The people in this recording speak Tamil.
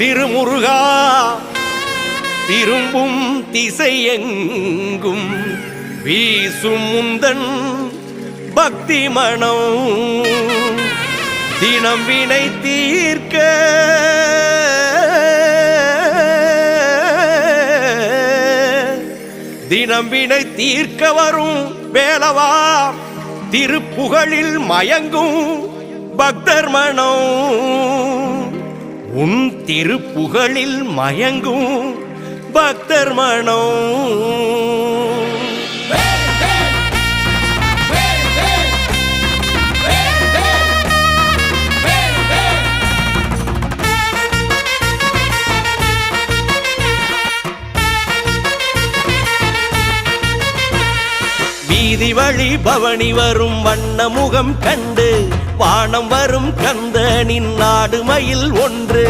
திருமுருகா திரும்பும் திசையெங்கும் வீசும் முந்தன் பக்தி மனம் தினம் வினை தீர்க்க தினம் வினை தீர்க்க வரும் வேலவா திருப்புகழில் மயங்கும் பக்தர் மனம் உன் திருப்புகழில் மயங்கும் பக்தர் மனம் வீதி வழி பவனி வரும் வண்ண முகம் கண்டு வானம் வரும் கந்தனின் நாடு மயில் ஒன்று